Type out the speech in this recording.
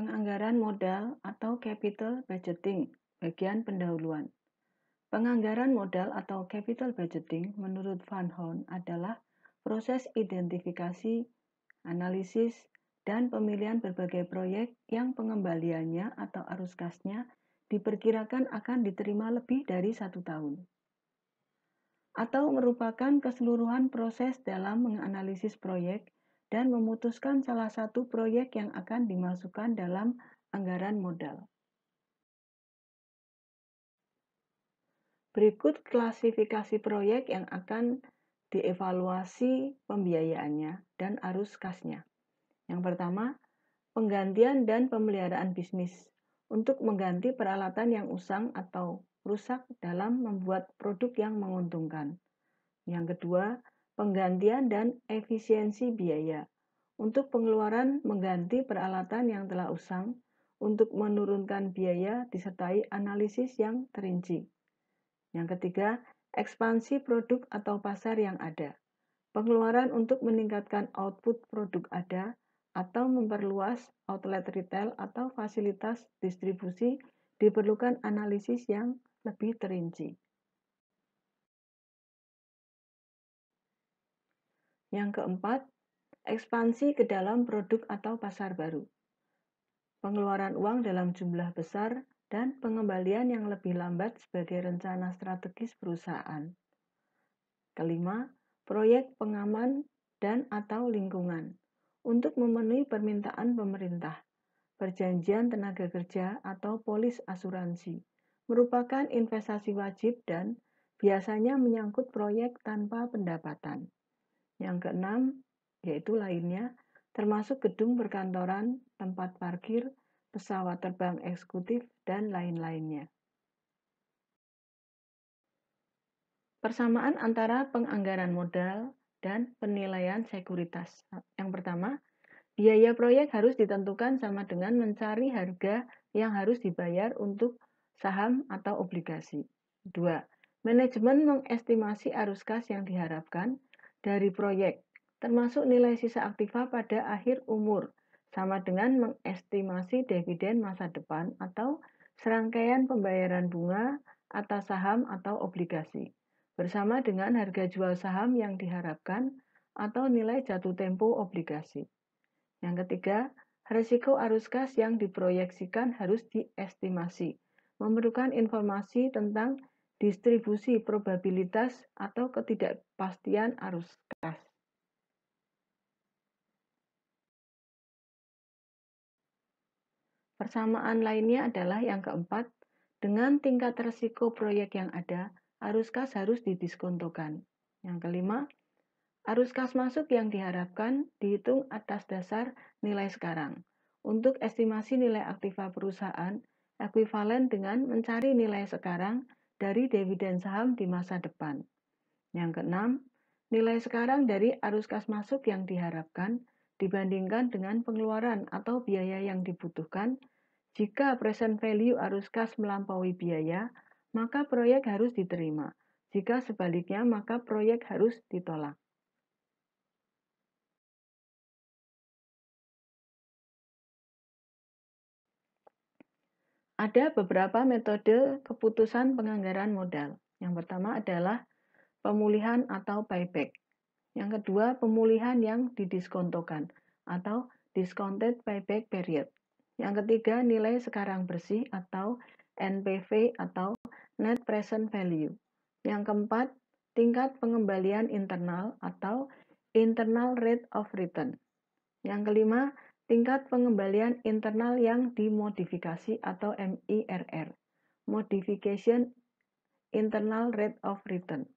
Penganggaran modal atau capital budgeting, bagian pendahuluan. Penganggaran modal atau capital budgeting menurut Van Hoon adalah proses identifikasi, analisis, dan pemilihan berbagai proyek yang pengembaliannya atau arus kasnya diperkirakan akan diterima lebih dari 1 tahun. Atau merupakan keseluruhan proses dalam menganalisis proyek dan memutuskan salah satu proyek yang akan dimasukkan dalam anggaran modal. Berikut klasifikasi proyek yang akan dievaluasi pembiayaannya dan arus kasnya. Yang pertama, penggantian dan pemeliharaan bisnis untuk mengganti peralatan yang usang atau rusak dalam membuat produk yang menguntungkan. Yang kedua, penggantian dan efisiensi biaya untuk pengeluaran mengganti peralatan yang telah usang untuk menurunkan biaya disertai analisis yang terinci. Yang ketiga, ekspansi produk atau pasar yang ada. Pengeluaran untuk meningkatkan output produk ada atau memperluas outlet retail atau fasilitas distribusi diperlukan analisis yang lebih terinci. Yang keempat, ekspansi ke dalam produk atau pasar baru. Pengeluaran uang dalam jumlah besar dan pengembalian yang lebih lambat sebagai rencana strategis perusahaan. Kelima, proyek pengaman dan atau lingkungan untuk memenuhi permintaan pemerintah. Perjanjian tenaga kerja atau polis asuransi merupakan investasi wajib dan biasanya menyangkut proyek tanpa pendapatan. Yang keenam, yaitu lainnya, termasuk gedung perkantoran, tempat parkir, pesawat terbang eksekutif, dan lain-lainnya. Persamaan antara penganggaran modal dan penilaian sekuritas. Yang pertama, biaya proyek harus ditentukan sama dengan mencari harga yang harus dibayar untuk saham atau obligasi. 2. Manajemen mengestimasi arus kas yang diharapkan dari proyek, termasuk nilai sisa aktiva pada akhir umur, sama dengan mengestimasi dividen masa depan atau serangkaian pembayaran bunga atas saham atau obligasi, bersama dengan harga jual saham yang diharapkan atau nilai jatuh tempo obligasi. Yang ketiga, risiko arus kas yang diproyeksikan harus diestimasi, memerlukan informasi tentang distribusi probabilitas atau ketidakpastian arus kas. Persamaan lainnya adalah yang keempat, dengan tingkat risiko proyek yang ada, arus kas harus didiskontokan. Yang kelima, arus kas masuk yang diharapkan dihitung atas dasar nilai sekarang. Untuk estimasi nilai aktiva perusahaan, ekuivalen dengan mencari nilai sekarang dari dividen saham di masa depan. Yang keenam, nilai sekarang dari arus kas masuk yang diharapkan dibandingkan dengan pengeluaran atau biaya yang dibutuhkan. Jika present value arus kas melampaui biaya, maka proyek harus diterima. Jika sebaliknya, maka proyek harus ditolak. Ada beberapa metode keputusan penganggaran modal. Yang pertama adalah pemulihan atau buyback. Yang kedua, pemulihan yang didiskontokan atau discounted buyback period. Yang ketiga, nilai sekarang bersih atau NPV atau net present value. Yang keempat, tingkat pengembalian internal atau internal rate of return. Yang kelima, tingkat pengembalian internal yang dimodifikasi atau MIRR, Modification Internal Rate of Return.